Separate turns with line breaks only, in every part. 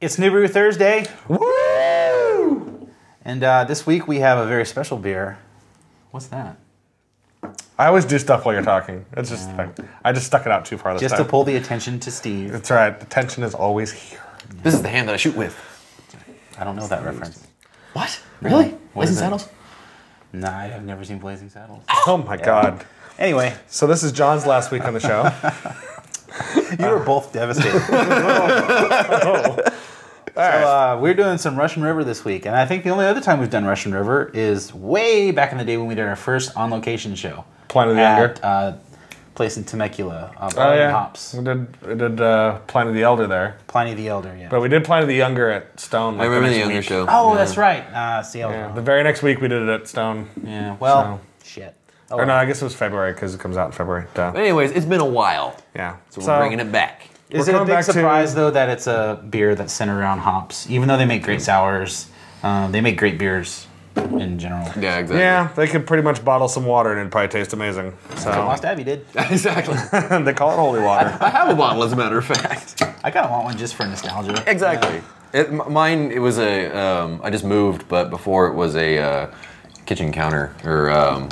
It's New Brew Thursday.
Woo!
And this week we have a very special beer. What's that?
I always do stuff while you're talking. It's just I just stuck it out too far this
Just
time.
to pull the attention to Steve.
That's right. The tension is always here.
This is the hand that I shoot with.
I don't know that reference.
What? Really?
What
Blazing
is it?
Saddles?
Nah, I've never seen Blazing Saddles.
Oh my God.
Anyway,
So this is John's last week on the show.
you were both devastated. We're doing some Russian River this week, and I think the only other time we've done Russian River is way back in the day when we did our first on-location show.
Pliny the Younger.
At place in Temecula, Barley and Hops.
We did Pliny the Elder there.
Pliny the Elder, yeah.
But we did Pliny the Younger at Stone.
I remember the
next
Younger
week.
show.
Oh,
Yeah.
that's right. Seattle.
Yeah, the very next week we did it at Stone.
Yeah, well, shit. Oh,
Or no, I guess it was February because it comes out in February. Duh.
But anyways, it's been a while,
Yeah.
so we're bringing it back.
Is
We're
it a
coming
big
back to-
surprise, though, that it's a beer that's centered around hops? Even though they make great sours, they make great beers in general.
Yeah, exactly.
Yeah, they could pretty much bottle some water and it'd probably taste amazing.
So
So
Lost Abbey did.
exactly.
they call it holy water.
I have a bottle, as a matter of fact.
I kind of want one just for nostalgia.
Exactly. Mine, it was a, I just moved, but before it was a kitchen counter or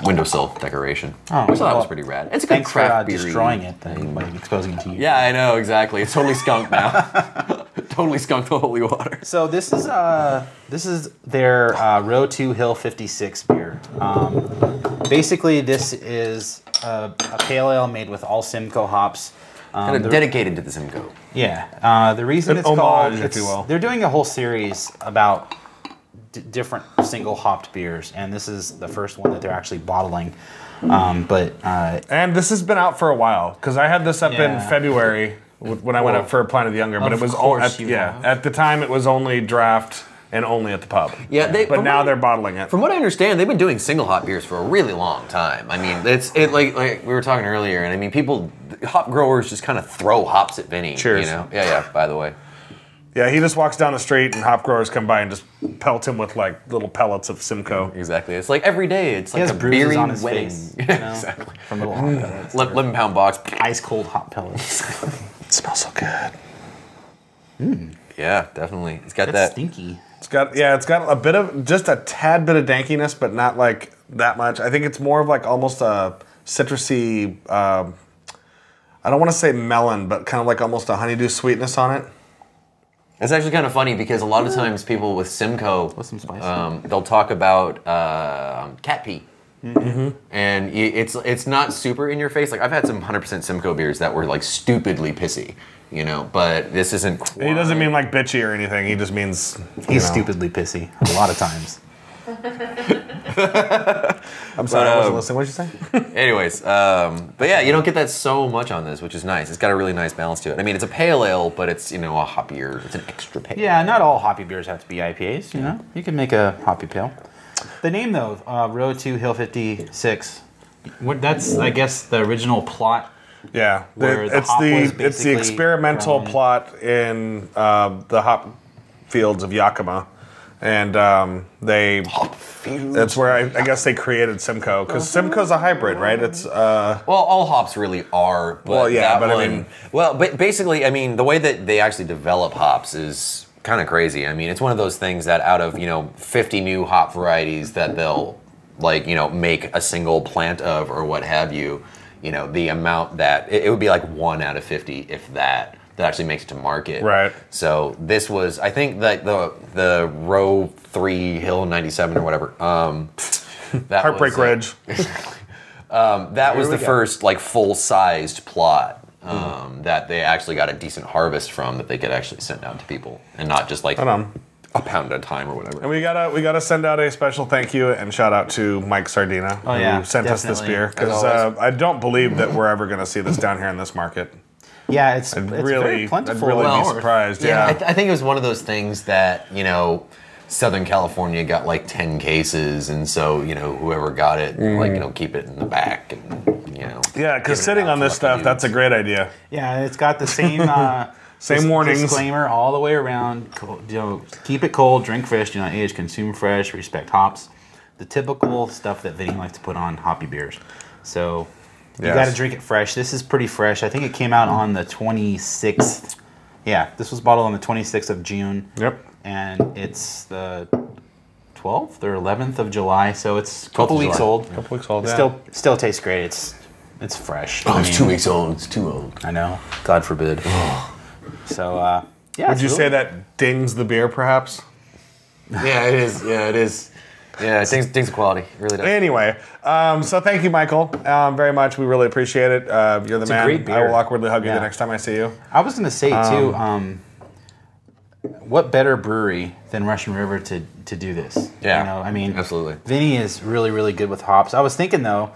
windowsill decoration.
Oh,
which I thought
well,
was pretty rad. It's a good
Thanks for
craft beer.
destroying it then, by exposing it to you.
Yeah, I know, exactly. It's totally skunked now. Totally skunked the holy water.
So this is their Row 2 Hill 56 beer. Basically, this is a pale ale made with all Simcoe hops.
Kind of dedicated to the Simcoe.
Yeah, the reason
An
it's called,
homage, if you will.
they're doing a whole series about different single hopped beers, and this is the first one that they're actually bottling.
And this has been out for a while because I had this up in
Yeah.
February when I went up for Pliny the Younger, but
Of
it was
course you have.
at the time it was only draft and only at the pub.
Yeah,
but now they're bottling it.
From what I understand, they've been doing single hop beers for a really long time. I mean, like we were talking earlier, and I mean, hop growers just kind of throw hops at Vinnie.
Cheers.
You know? Yeah. By the way.
Yeah, he just walks down the street and hop growers come by and just pelt him with like little pellets of Simcoe.
Exactly. It's like every day. It's
He
like
has
a
bruises
beery
on his
wedding.
face.
Yeah, exactly.
From little hop pellets.
11-pound box.
Ice cold hop pellets.
It smells so good.
Yeah, definitely. It's got
That's
that.
stinky.
It's got a bit of just a tad bit of dankiness, but not like that much. I think it's more of like almost a citrusy. I don't want to say melon, but kind of like almost a honeydew sweetness on it.
It's actually kind of funny because a lot of times people with Simcoe,
With some spice.
they'll talk about cat pee.
Mm-hmm.
And it's not super in your face. Like I've had some 100% Simcoe beers that were like stupidly pissy, you know. But this isn't. Quite...
He doesn't mean like bitchy or anything. He just means
He's stupidly pissy a lot of times.
I'm sorry, I wasn't listening. What did you say?
Anyways, but yeah, you don't get that so much on this, which is nice. It's got a really nice balance to it. I mean, it's a pale ale, but it's a hoppier. It's an extra pale.
Yeah, not all hoppy beers have to be IPAs. You know, you can make a hoppy pale. The name though, Row 2 Hill 56. That's I guess the original plot.
Yeah,
Where the
it's
hop was
the
basically
experimental
grown.
plot in the hop fields of Yakima, and they.
Hop fields.
That's where I guess they created Simcoe because Simcoe's a hybrid, right? It's
Well, all hops really are. But
Well, yeah,
that
but I
one,
mean-
well, but basically, I mean, the way that they actually develop hops is kind of crazy. I mean, it's one of those things that out of 50 new hop varieties that they'll make a single plant of or what have you. The amount that it would be like 1 out of 50, if that actually makes it to market.
Right.
So this was, I think, that the Row 3 Hill 97 or whatever. That
Heartbreak
was,
Ridge.
that was
we
the
go.
first like full-sized plot that they actually got a decent harvest from that they could actually send out to people and not just like a pound at a time or whatever.
And we gotta send out a special thank you and shout out to Mike Sardina who sent us this
definitely.
beer because I don't believe that we're ever gonna see this down here in this market.
Yeah, it's
I'd
very
really
plentiful.
be surprised. Yeah,
I think it was one of those things that Southern California got like 10 cases, and so whoever got it, keep it in the back, and
yeah, because sitting on this stuff, that's a great idea.
Yeah, it's got the same
Same warnings.
disclaimer all the way around. Keep it cold, drink fresh, do not age, consume fresh, respect hops. The typical stuff that Vinnie likes to put on hoppy beers. So you got to drink it fresh. This is pretty fresh. I think it came out on the 26th Yeah, this was bottled on the 26th of June.
Yep.
And it's the 12th or 11th of July, so it's a couple weeks old.
A couple weeks old, yeah.
Still tastes great. It's fresh.
Oh, it's 2 weeks old. It's too old.
I know. God forbid. So, yeah.
Would you say that dings the beer, perhaps?
Yeah, it is. Yeah, it is. Yeah, it dings the quality. It really does.
Anyway, so thank you, Michael, very much. We really appreciate it. You're the man.
A great beer.
I will awkwardly hug you the next time I see you.
I was going to say, too, what better brewery than Russian River to do this?
Yeah,
you know, I mean,
absolutely.
Vinnie is really, really good with hops. I was thinking, though,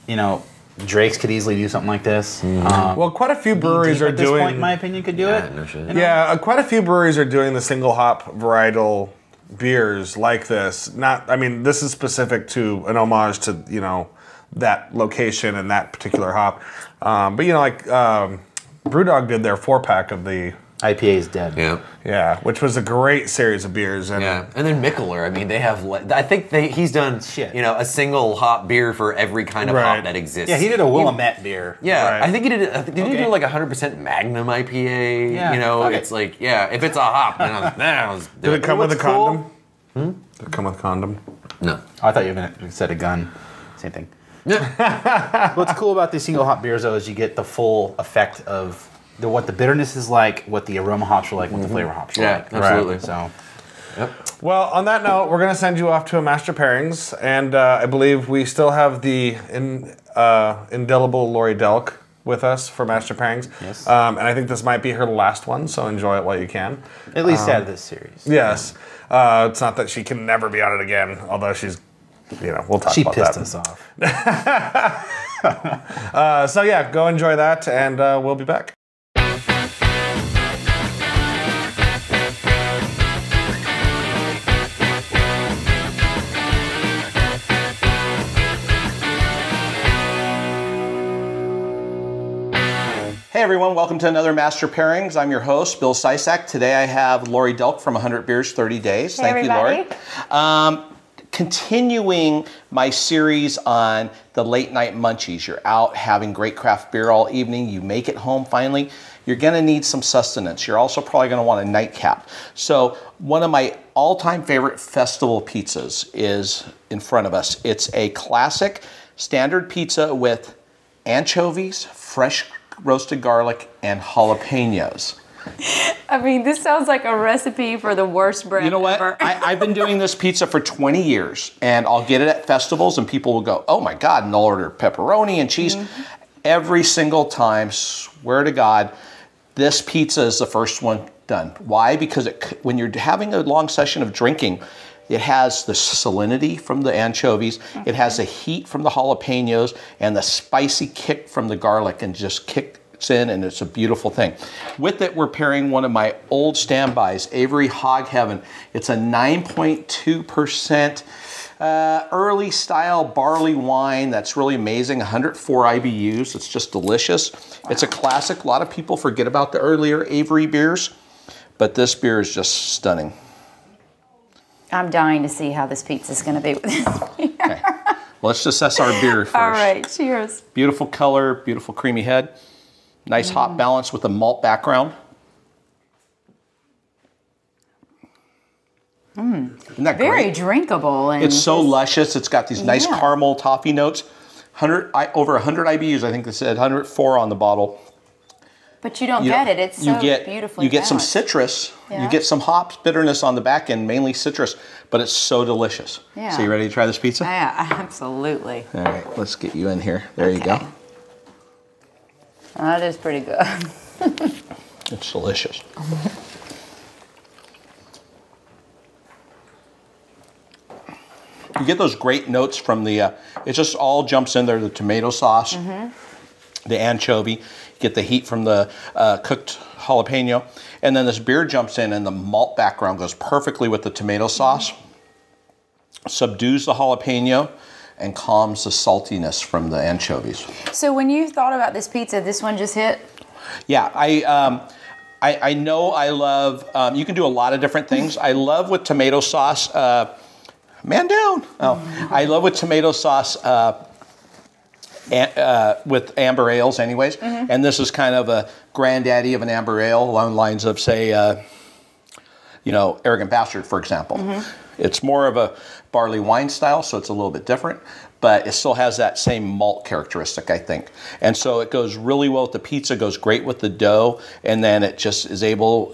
you know, Drake's could easily do something like this.
Well, quite a few breweries are
at this
doing.
point, in my opinion, could do it.
No shit.
You know?
Yeah, quite a few breweries are doing the single hop varietal beers like this. Not, I mean, this is specific to an homage to, you know, that location and that particular hop. But you know, like BrewDog did their 4-pack of the
IPA is dead.
Yeah, which was a great series of beers. And
and then Mikkeller. I mean, they have. I think he's done you know, a single hop beer for every kind of hop that exists.
Yeah, he did a Willamette beer.
Yeah,
Right.
I think he did. Did he do like 100% Magnum IPA?
Yeah,
you know,
fuck
it's like if it's a hop, then
did it come with a
What's cool-
condom? Did it come with condom?
No.
Oh, I thought you were going to said a gun. Same thing. What's cool about these single hop beers, though, is you get the full effect of what the bitterness is like, what the aroma hops are like, what the flavor hops are like.
Absolutely.
Right. So,
Well, on that note, we're going to send you off to a Master Pairings, and I believe we still have the indelible Laurie Delk with us for Master Pairings.
Yes.
And I think this might be her last one, so enjoy it while you can.
at least out of this series.
Yes. It's not that she can never be on it again, although she's, you know, we'll talk
She
about
pissed
that.
us off.
So yeah, go enjoy that, and we'll be back.
Hey everyone, welcome to another Master Pairings. I'm your host, Bill Sysak. Today I have Laurie Delk from 100 Beers, 30 Days.
Hey,
Thank you, Laurie. Continuing my series on the late night munchies. You're out having great craft beer all evening. You make it home finally. You're gonna need some sustenance. You're also probably gonna want a nightcap. So one of my all-time favorite festival pizzas is in front of us. It's a classic standard pizza with anchovies, fresh roasted garlic, and jalapenos.
I mean, this sounds like a recipe for the worst bread
You know what?
ever.
I've been doing this pizza for 20 years, and I'll get it at festivals, and people will go, oh my God, and they'll order pepperoni and cheese. Every single time, swear to God, this pizza is the first one done. Why? Because when you're having a long session of drinking, it has the salinity from the anchovies, it has the heat from the jalapenos, and the spicy kick from the garlic, and just kicks in, and it's a beautiful thing. With it, we're pairing one of my old standbys, Avery Hog Heaven. It's a 9.2% early style barley wine that's really amazing, 104 IBUs. It's just delicious. Wow. It's a classic. A lot of people forget about the earlier Avery beers, but this beer is just stunning.
I'm dying to see how this pizza's going to be with this beer.
Okay. Well, let's assess our beer first.
All right, cheers.
Beautiful color, beautiful creamy head. Nice hop balance with a malt background. Isn't that
Very
great?
drinkable. And
It's so luscious. It's got these nice
Yeah.
caramel toffee notes. Over 100 IBUs, I think they said 104 on the bottle.
But you don't get it. It's so beautifully
You get some
balanced.
citrus.
Yeah.
You get some hops, bitterness on the back end, mainly citrus, but it's so delicious.
Yeah.
So you ready to try this pizza?
Yeah, absolutely.
All right, let's get you in here. There you go.
That is pretty good.
It's delicious. You get those great notes from the, it just all jumps in there, the tomato sauce, the anchovy, you get the heat from the cooked jalapeno, and then this beer jumps in and the malt background goes perfectly with the tomato sauce, subdues the jalapeno, and calms the saltiness from the anchovies.
So when you thought about this pizza, this one just hit?
Yeah, I know I love, you can do a lot of different things. I love with tomato sauce, man down. Oh, I love with tomato sauce with amber ales anyways. And this is kind of a granddaddy of an amber ale along the lines of, say, you know, Arrogant Bastard, for example. It's more of a barley wine style, so it's a little bit different, but it still has that same malt characteristic, I think. And so it goes really well with the pizza, goes great with the dough, and then it just is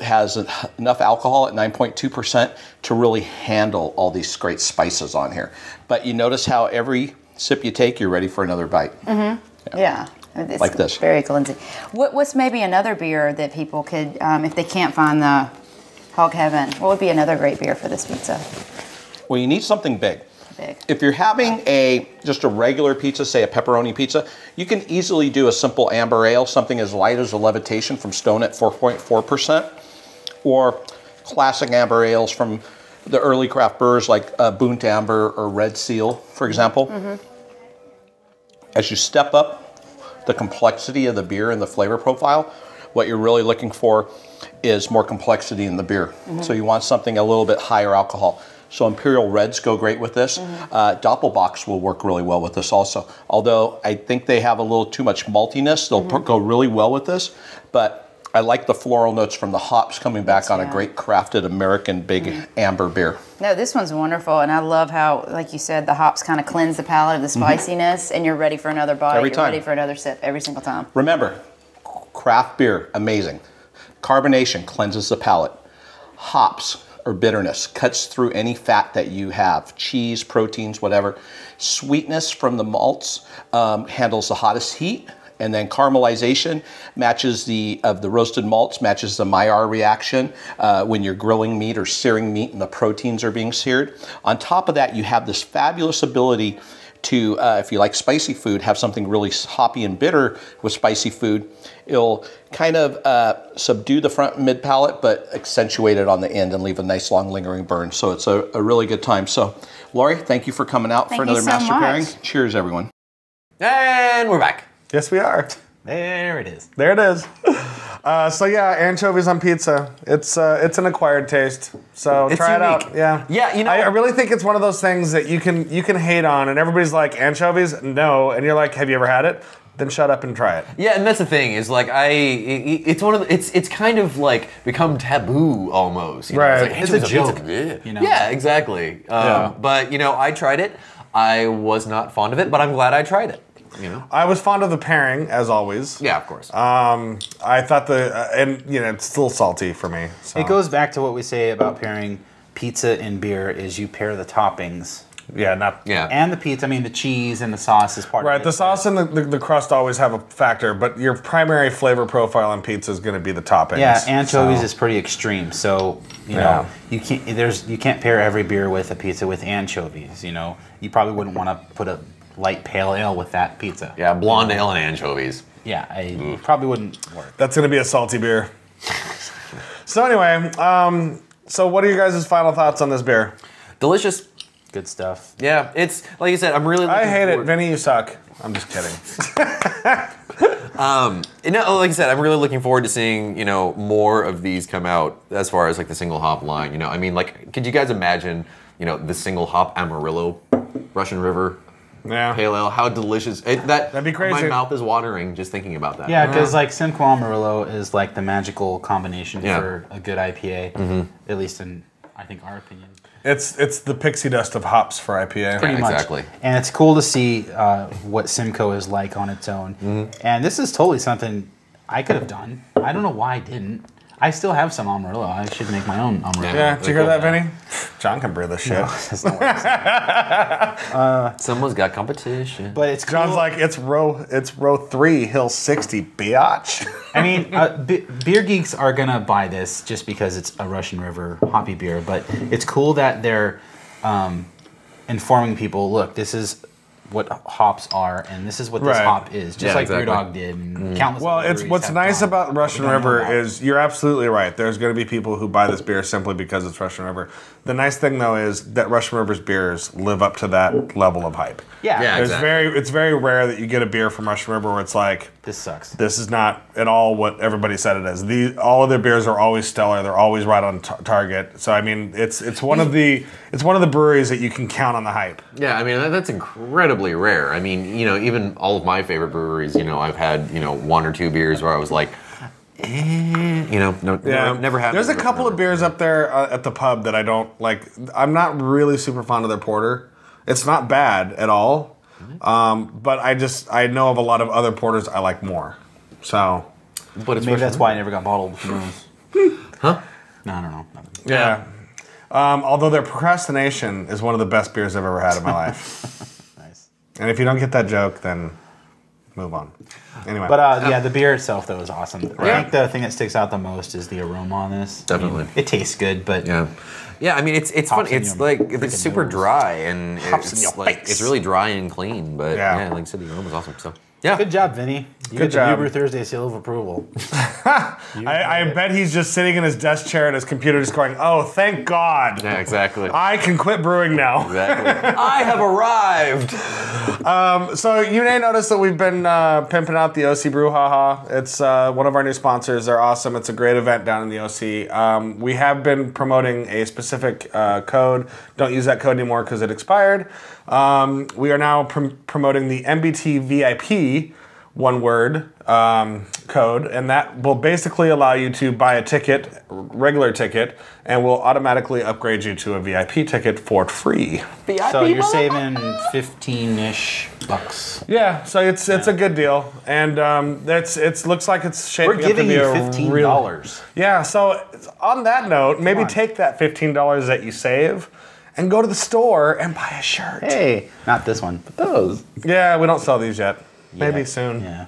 has enough alcohol at 9.2% to really handle all these great spices on here. But you notice how every sip you take, you're ready for another bite.
Yeah. It's
like this.
Very cleansing. What's maybe another beer that people could, if they can't find the Hog Heaven, what would be another great beer for this pizza?
Well, you need something big.
Big.
If you're having just a regular pizza, say a pepperoni pizza, you can easily do a simple amber ale, something as light as a Levitation from Stone at 4.4%, or classic amber ales from the early craft brewers like Boont Amber or Red Seal, for example. As you step up the complexity of the beer and the flavor profile, what you're really looking for is more complexity in the beer. So you want something a little bit higher alcohol. So Imperial Reds go great with this. Doppelbocks will work really well with this also. Although I think they have a little too much maltiness, they'll go really well with this. But I like the floral notes from the hops coming back on a great crafted American big amber beer.
No, this one's wonderful, and I love how, like you said, the hops kind of cleanse the palate of the spiciness, and you're ready for another bite.
Every time.
You're ready for another sip every single time.
Remember, craft beer, amazing. Carbonation cleanses the palate. Hops or bitterness cuts through any fat that you have, cheese, proteins, whatever. Sweetness from the malts handles the hottest heat. And then caramelization matches the roasted malts, matches the Maillard reaction when you're grilling meat or searing meat and the proteins are being seared. On top of that, you have this fabulous ability to, if you like spicy food, have something really hoppy and bitter with spicy food. It'll kind of subdue the front and mid palate, but accentuate it on the end and leave a nice long lingering burn. So it's a really good time. So, Laurie, thank you for coming out for another Master Pairing. Cheers, everyone.
And we're back.
Yes, we are.
There it is.
There it is. So yeah, anchovies on pizza. It's an acquired taste. So
It's
try
unique.
it out. Yeah.
Yeah, you know-
I really think it's one of those things that you can hate on, and everybody's like, anchovies? No. And you're like, have you ever had it? Then shut up and try it.
Yeah, and that's the thing is like it's one of the, it's kind of like become taboo almost. You know?
Right.
Like,
It's a
anchovies
joke,
on pizza.
you know?
Yeah, exactly. But you know, I tried it. I was not fond of it, but I'm glad I tried it. You know.
I was fond of the pairing, as always.
Yeah, of course.
I thought and you know, it's still salty for me. So.
It goes back to what we say about pairing pizza and beer is you pair the toppings.
Yeah, not
Yeah.
And the pizza, I mean the cheese and the sauce is part of it.
right. The sauce and the crust always have a factor, but your primary flavor profile on pizza is going to be the toppings.
Yeah, anchovies
So-
is pretty extreme. So you know you can't pair every beer with a pizza with anchovies. You know, you probably wouldn't want to put a light pale ale with that pizza.
Yeah, blonde ale and anchovies.
Yeah, it probably wouldn't work.
That's going to be a salty beer. So anyway, so what are your guys' final thoughts on this beer?
Delicious.
Good stuff.
Yeah, it's like you said. I'm really.
I hate it,
forward-
Vinny. You suck. I'm just kidding.
You know, like I said, I'm really looking forward to seeing, you know, more of these come out as far as like the single hop line. You know, I mean, like, could you guys imagine, you know, the single hop Amarillo, Russian River
Yeah.
Pale Ale? How delicious! That'd
be crazy.
My mouth is watering just thinking about that.
Yeah, because like Simcoe Amarillo is like the magical combination
Yeah.
for a good IPA, at least in I think our opinion.
It's the pixie dust of hops for IPA.
Pretty much.
exactly.
And it's cool to see what Simcoe is like on its own. And this is totally something I could have done. I don't know why I didn't. I still have some Amarillo. I should make my own Amarillo.
Yeah, did you hear that, Vinny? John can brew this shit.
That's not what I'm saying.
Someone's got competition.
But it's cool.
John's like, it's row 3, hill 60, biatch.
I mean, beer geeks are gonna buy this just because it's a Russian River hoppy beer. But it's cool that they're informing people. Look, this is what hops are, and this is what this
Right.
hop is. Just
Yeah,
like
exactly.
Brewdog did, and countless.
Well,
other
it's
breweries
what's
have
nice
gone.
about Russian
We don't know
River
that.
is you're absolutely right. There's going to be people who buy this beer simply because it's Russian River. The nice thing though is that Russian River's beers live up to that level of hype.
Yeah,
Yeah. Exactly.
It's very rare that you get a beer from Russian River where it's like,
this sucks.
this is not at all what everybody said it is. All of their beers are always stellar. They're always right on target. So I mean, it's one of the breweries that you can count on the hype.
Yeah, I mean that's incredibly incredibly rare. I mean, you know, even all of my favorite breweries, you know, I've had, you know, 1 or 2 beers where I was like, you know, never had.
There's a couple of beers up there at the pub that I don't like. I'm not really super fond of their porter. It's not bad at all, but I know of a lot of other porters I like more. So,
but maybe that's why I never got bottled. Who knows?
Huh?
No, I don't know. Nothing.
Yeah. Although their procrastination is one of the best beers I've ever had in my life.
Nice.
And if you don't get that joke, then move on. Anyway.
But yeah, the beer itself though is awesome. I think the thing that sticks out the most is the aroma on this.
Definitely.
I mean, it tastes good, but
yeah. I mean, it's fun. It's like it's super dry and it's like it's really dry and clean. But yeah, like I said, the aroma's awesome. So yeah,
good job, Vinny. You
Good
get the
job.
New Brew Thursday seal of approval.
I bet he's just sitting in his desk chair at his computer just going, oh, thank God.
Yeah, exactly.
I can quit brewing now.
Exactly. I have arrived.
So you may notice that we've been pimping out the OC Brouhaha. It's one of our new sponsors. They're awesome. It's a great event down in the OC. We have been promoting a specific code. Don't use that code anymore because it expired. We are now promoting the MBT VIP, one word, code, and that will basically allow you to buy a ticket, regular ticket, and will automatically upgrade you to a VIP ticket for free.
VIP,
So you're saving 15-ish bucks.
Yeah, so it's a good deal, and it looks like it's shaping
We're
up to
giving
be
you
a
$15.
real. Yeah, so on that note, maybe take that $15 that you save and go to the store and buy a shirt.
Hey, not this one, but those.
Yeah, we don't sell these yet. Maybe soon.
Yeah.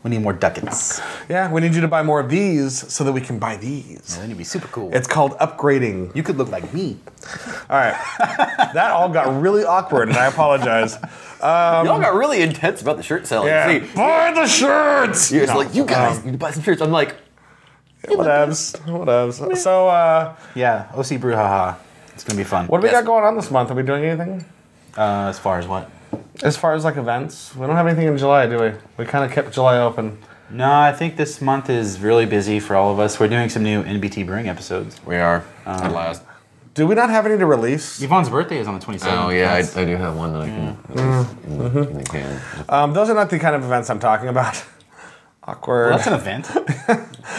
We need more ducats.
Yeah, we need you to buy more of these so that we can buy these.
Yeah, they need to be super cool.
It's called upgrading.
You could look like me.
All right. That all got really awkward, and I apologize.
Y'all got really intense about the shirt selling.
Yeah.
See,
Buy the shirts!
you're just like, you guys need to buy some shirts. I'm like,
Whatevs. So,
Yeah, OC Brouhaha. It's going to be fun.
what do we got going on this month? Are we doing anything?
As far as what?
As far as like events? We don't have anything in July, do we? We kind of kept July open.
No, I think this month is really busy for all of us. We're doing some new NBT Brewing episodes.
we are at last.
Do we not have any to release?
Yvonne's birthday is on the 27th.
Oh yeah, I do have one that I can. In the can.
Those are not the kind of events I'm talking about. Awkward.
Well, that's an event.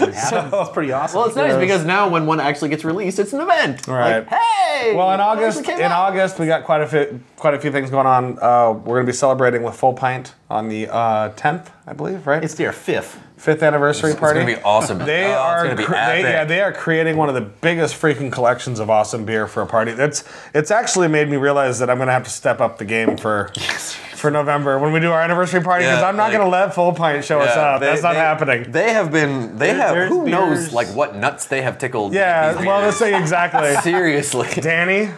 It's pretty awesome.
Well, it's nice because now when one actually gets released, it's an event.
Right.
Like, hey.
Well, in
it
August,
actually came out.
we got quite a few things going on. We're going to be celebrating with Full Pint on the 10th, I believe, right?
It's their 5th
anniversary party.
It's gonna be awesome.
They
it's
are
gonna be epic.
they are creating one of the biggest freaking collections of awesome beer for a party. It's actually made me realize that I'm going to have to step up the game for November when we do our anniversary party because I'm not going to let Full Pint show us up. That's not happening.
They have been.
there's
Who knows
beers.
like what nuts they have tickled.
Yeah,
these
well,
beers.
let's say exactly.
Seriously.
Danny,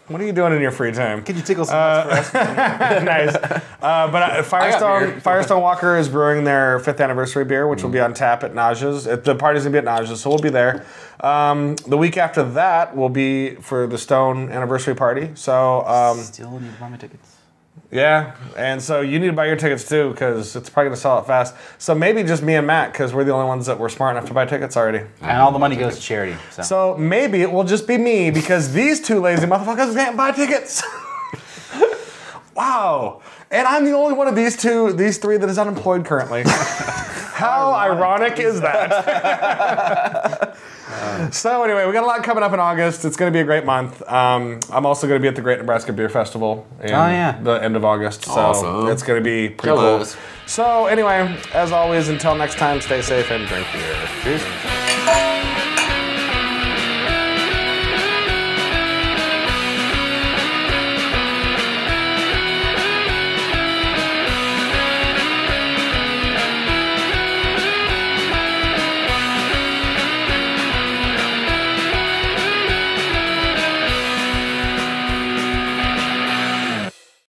what are you doing in your free time?
Could you tickle some nuts for us?
Nice. But Firestone Walker is brewing their 5th anniversary beer, which will be on tap at Naja's. The party's gonna be at Naja's, so we'll be there. The week after that will be for the Stone anniversary party. So
Still need to buy my tickets.
yeah, and so you need to buy your tickets too because it's probably gonna sell out fast. So maybe just me and Matt because we're the only ones that were smart enough to buy tickets already.
And all the money goes to charity.
So maybe it will just be me because these two lazy motherfuckers can't buy tickets. Wow. And I'm the only one of these three that is unemployed currently. How ironic is that? So anyway, we got a lot coming up in August. It's going to be a great month. I'm also going to be at the Great Nebraska Beer Festival in the end of August. So
Awesome.
it's going to be pretty cool. So anyway, as always, until next time, stay safe and drink beer. Cheers.